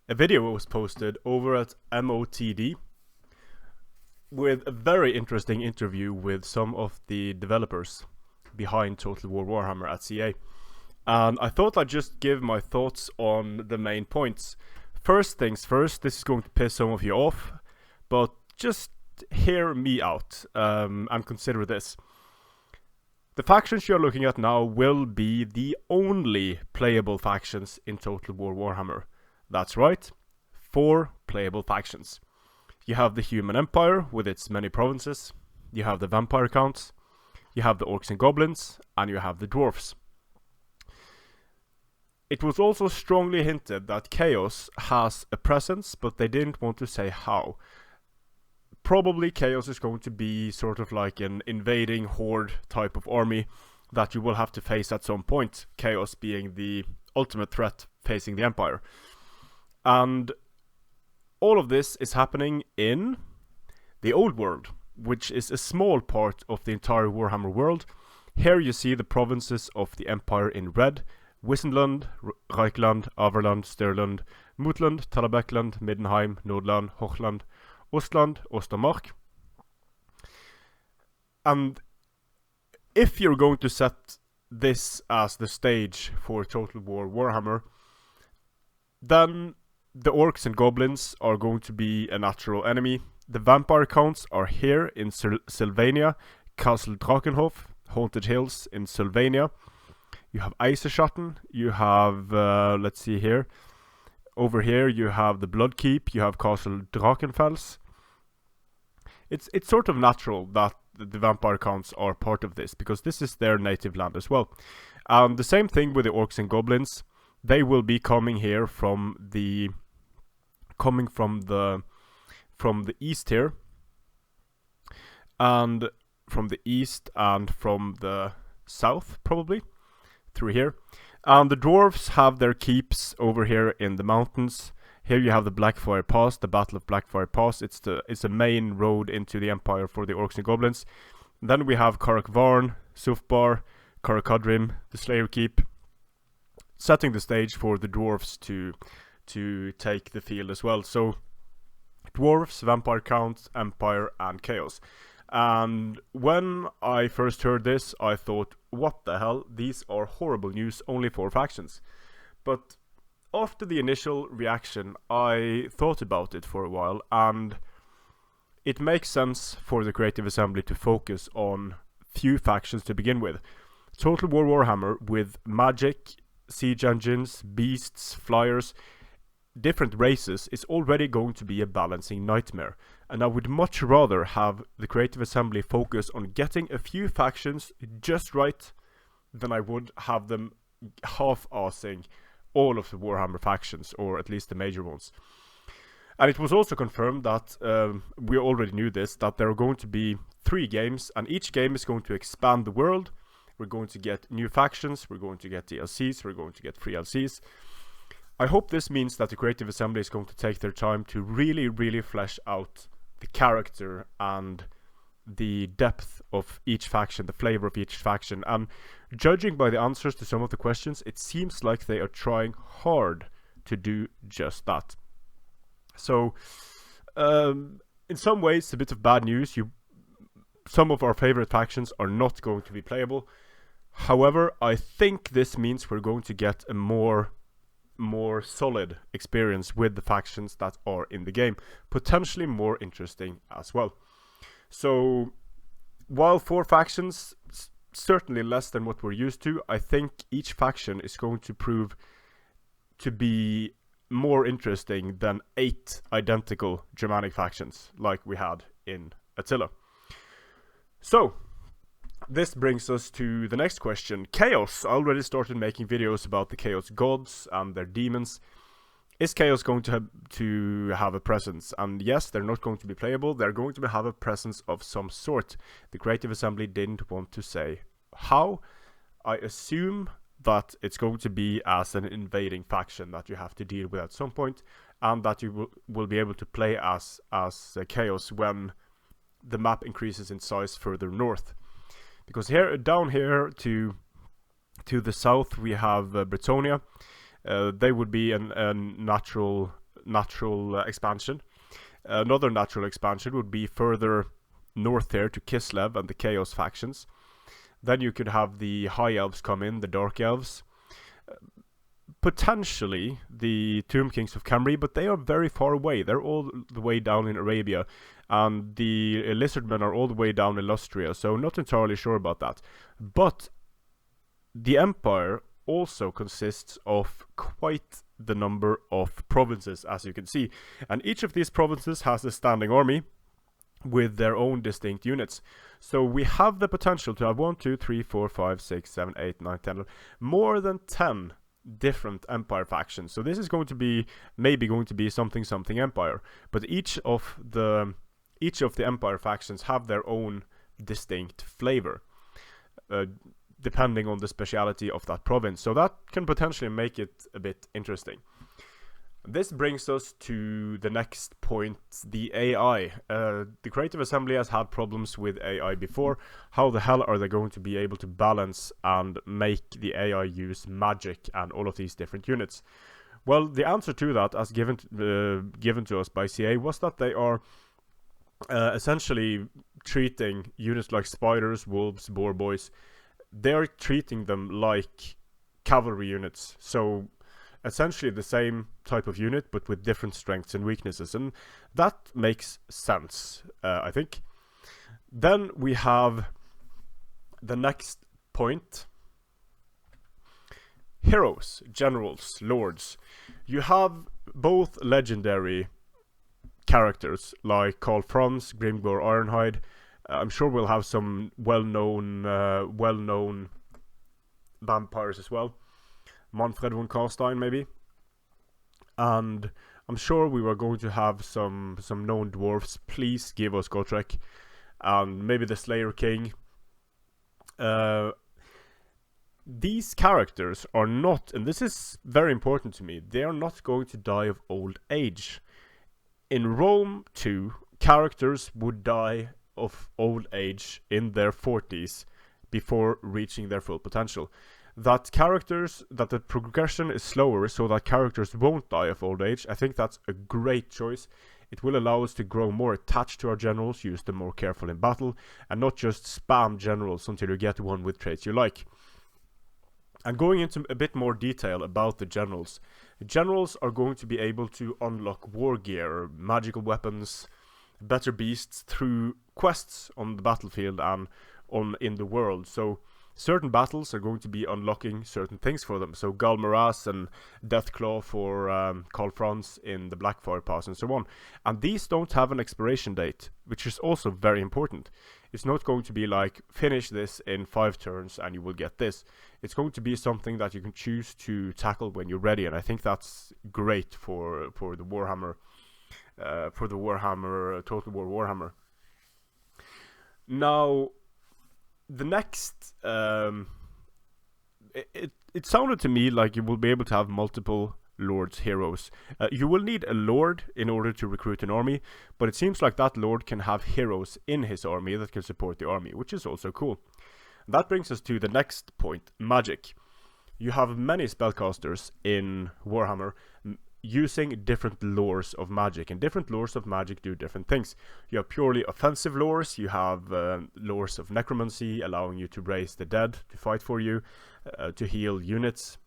a video was posted over at MOTD with a very interesting interview with some of the developers behind Total War Warhammer at CA. And I thought I'd just give my thoughts on the main points. First things first, this is going to piss some of you off, but just hear me out and consider this. The factions you're looking at now will be the only playable factions in Total War Warhammer. That's right, 4 playable factions. You have the Human Empire with its many provinces, you have the Vampire Counts, you have the Orcs and Goblins, and you have the Dwarfs. It was also strongly hinted that Chaos has a presence, but they didn't want to say how. Probably Chaos is going to be sort of like an invading horde type of army that you will have to face at some point, Chaos being the ultimate threat facing the Empire. And all of this is happening in the Old World, which is a small part of the entire Warhammer world. Here you see the provinces of the Empire in red: Wissenland, Reichland, Averland, Stirland, Mutland, Talabekland, Middenheim, Nordland, Hochland, Ostland, Ostermark. And if you're going to set this as the stage for Total War Warhammer, then the Orcs and Goblins are going to be a natural enemy. The Vampire Counts are here in Sylvania, Castle Drakenhof, Haunted Hills in Sylvania. You have Eiserschatten, you have, let's see here, over here you have the Bloodkeep, you have Castle Drakenfels. It's sort of natural that the Vampire Counts are part of this, because this is their native land as well. And the same thing with the Orcs and Goblins. They will be coming here from the east here, and from the east and from the south probably through here. And the dwarves have their keeps over here in the mountains. Here you have the Blackfire Pass, the Battle of Blackfire Pass. It's the main road into the Empire for the Orcs and Goblins. And then we have Karak Varn, Sufbar, Karakadrim, the Slayer Keep, setting the stage for the dwarves to take the field as well. So dwarves, Vampire Counts, Empire, and Chaos. And when I first heard this, I thought, what the hell? These are horrible news, only 4 factions. But after the initial reaction, I thought about it for a while, and it makes sense for the Creative Assembly to focus on few factions to begin with. Total War Warhammer, with magic, siege engines, beasts, flyers, different races, is already going to be a balancing nightmare. And I would much rather have the Creative Assembly focus on getting a few factions just right than I would have them half-assing all of the Warhammer factions, or at least the major ones. And it was also confirmed that, we already knew this, that there are going to be 3 games, and each game is going to expand the world. We're going to get new factions, we're going to get DLCs, we're going to get free LCs. I hope this means that the Creative Assembly is going to take their time to really flesh out the character and the depth of each faction, the flavor of each faction. And judging by the answers to some of the questions, it seems like they are trying hard to do just that. So, in some ways, a bit of bad news. Some of our favorite factions are not going to be playable. However, I think this means we're going to get a more solid experience with the factions that are in the game, potentially more interesting as well. So while 4 factions, certainly less than what we're used to, I think each faction is going to prove to be more interesting than 8 identical Germanic factions like we had in Attila. So this brings us to the next question. Chaos. I already started making videos about the Chaos gods and their demons. Is Chaos going to have a presence? And yes, they're not going to be playable. They're going to have a presence of some sort. The Creative Assembly didn't want to say how. I assume that it's going to be as an invading faction that you have to deal with at some point, and that you will be able to play as Chaos when the map increases in size further north. Because here, down here to the south, we have Bretonia. They would be a natural natural expansion. Another natural expansion would be further north here to Kislev and the Chaos factions. Then you could have the High Elves come in, the Dark Elves. Potentially the Tomb Kings of Khemri, but they are very far away. They're all the way down in Arabia, and the Lizardmen are all the way down in Lustria, so not entirely sure about that. But the Empire also consists of quite the number of provinces, as you can see, and each of these provinces has a standing army with their own distinct units. So we have the potential to have 1, 2, 3, 4, 5, 6, 7, 8, 9, 10, more than 10 different Empire factions. So this is going to be maybe going to be something Empire, but each of the Empire factions have their own distinct flavor, depending on the speciality of that province. So that can potentially make it a bit interesting. This brings us to the next point, the AI. The Creative Assembly has had problems with AI before. How the hell are they going to be able to balance and make the AI use magic and all of these different units? Well, the answer to that, as given to us by CA, was that they are essentially treating units like spiders, wolves, boar boys. They're treating them like cavalry units. So essentially the same type of unit, but with different strengths and weaknesses, and that makes sense, I think. Then we have the next point: heroes, generals, lords. You have both legendary characters like Karl Franz, Grimgor Ironhide. I'm sure we'll have some well-known vampires as well. Manfred von Karstein, maybe. And I'm sure we were going to have some known dwarves. Please give us Gotrek. And maybe the Slayer King. These characters are not, and this is very important to me, they are not going to die of old age. In Rome 2, characters would die of old age in their 40s before reaching their full potential. That the progression is slower so that characters won't die of old age. I think that's a great choice. It will allow us to grow more attached to our generals, use them more careful in battle, and not just spam generals until you get one with traits you like. And going into a bit more detail about the generals are going to be able to unlock war gear, magical weapons, better beasts through quests on the battlefield and in the world. So certain battles are going to be unlocking certain things for them. So Galmaras and Deathclaw for Karl Franz in the Blackfire Pass and so on. And these don't have an expiration date, which is also very important. It's not going to be like, finish this in 5 turns and you will get this. It's going to be something that you can choose to tackle when you're ready, and I think that's great for the Warhammer, Total War Warhammer. Now, the next, it sounded to me like you will be able to have multiple lords, heroes. You will need a lord in order to recruit an army, but it seems like that lord can have heroes in his army that can support the army, which is also cool. That brings us to the next point, magic. You have many spellcasters in Warhammer using different lores of magic, and different lores of magic do different things. You have purely offensive lores, you have lores of necromancy, allowing you to raise the dead to fight for you, to heal units.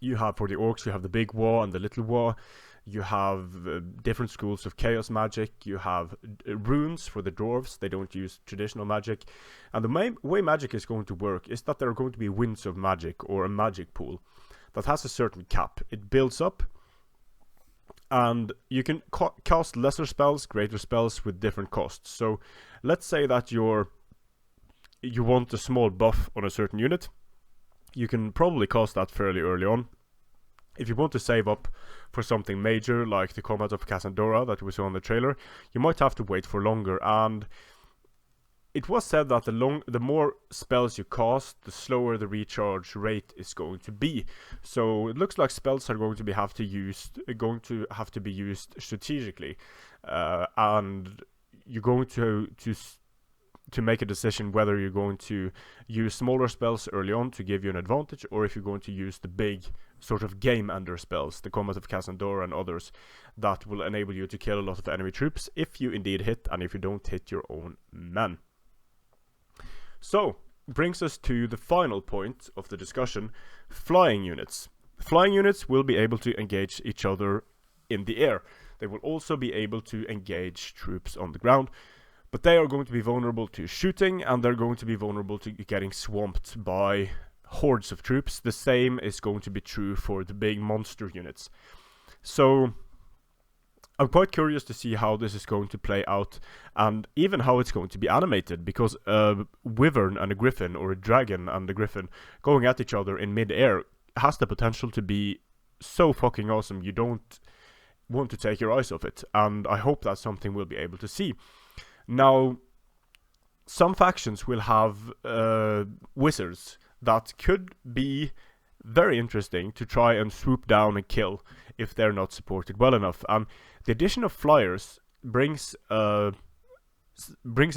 You have, for the orcs, you have the big war and the little war. You have different schools of chaos magic. You have runes for the dwarves. They don't use traditional magic. And the way magic is going to work is that there are going to be winds of magic, or a magic pool that has a certain cap. It builds up, and you can cast lesser spells, greater spells with different costs. So let's say that you want a small buff on a certain unit. You can probably cast that fairly early on. If you want to save up for something major like the Combat of Cassandora that we saw in the trailer, you might have to wait for longer. And it was said that the more spells you cast, the slower the recharge rate is going to be. So it looks like spells are going to have to be used strategically, and you're going to make a decision whether you're going to use smaller spells early on to give you an advantage, or if you're going to use the big sort of game ender spells, the Combat of Cassandora and others, that will enable you to kill a lot of enemy troops if you indeed hit, and if you don't hit your own men. So, brings us to the final point of the discussion, flying units. Flying units will be able to engage each other in the air. They will also be able to engage troops on the ground, but they are going to be vulnerable to shooting, and they're going to be vulnerable to getting swamped by hordes of troops. The same is going to be true for the big monster units. So I'm quite curious to see how this is going to play out, and even how it's going to be animated, because a wyvern and a griffin, or a dragon and a griffin going at each other in mid-air has the potential to be so fucking awesome you don't want to take your eyes off it, and I hope that's something we'll be able to see. Now, some factions will have wizards that could be very interesting to try and swoop down and kill if they're not supported well enough. And the addition of flyers brings a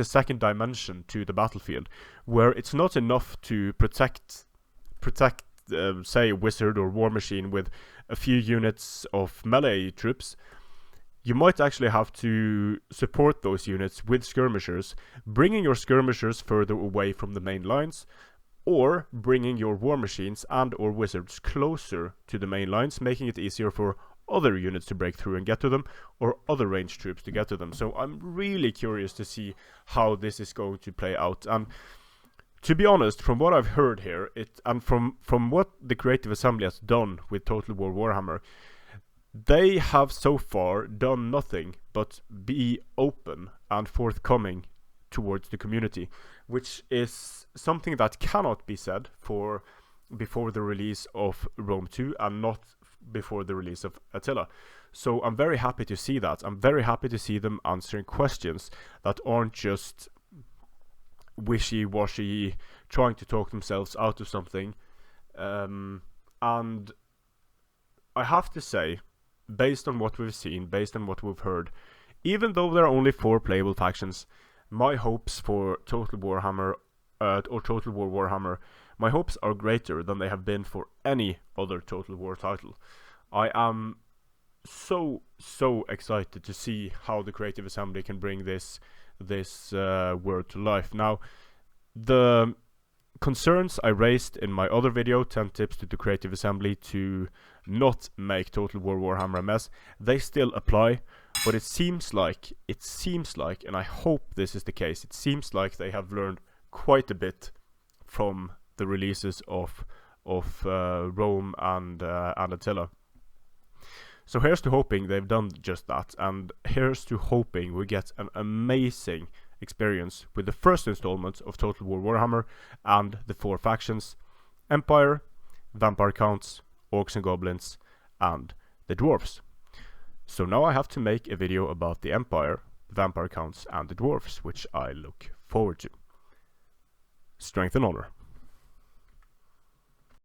second dimension to the battlefield, where it's not enough to protect say a wizard or war machine with a few units of melee troops. You might actually have to support those units with skirmishers, bringing your skirmishers further away from the main lines, or bringing your war machines and or wizards closer to the main lines, making it easier for other units to break through and get to them, or other ranged troops to get to them. So I'm really curious to see how this is going to play out. And to be honest, from what I've heard here, and from what the Creative Assembly has done with Total War Warhammer, they have so far done nothing but be open and forthcoming towards the community, which is something that cannot be said for before the release of Rome 2 and not before the release of Attila. So I'm very happy to see that. I'm very happy to see them answering questions that aren't just wishy-washy, trying to talk themselves out of something. And I have to say, based on what we've seen, based on what we've heard, even though there are only 4 playable factions, my hopes for Total Warhammer, or Total War Warhammer, my hopes are greater than they have been for any other Total War title. I am so excited to see how the Creative Assembly can bring this world to life. Now, the concerns I raised in my other video, 10 tips to the Creative Assembly to not make Total War Warhammer a mess, they still apply, but it seems like, and I hope this is the case, it seems like they have learned quite a bit from the releases of Rome and Attila. So here's to hoping they've done just that, and here's to hoping we get an amazing experience with the first installment of Total War Warhammer and the 4 factions: Empire, Vampire Counts, Orcs and Goblins, and the Dwarfs. So now I have to make a video about the Empire, the Vampire Counts, and the Dwarfs, which I look forward to. Strength and honor.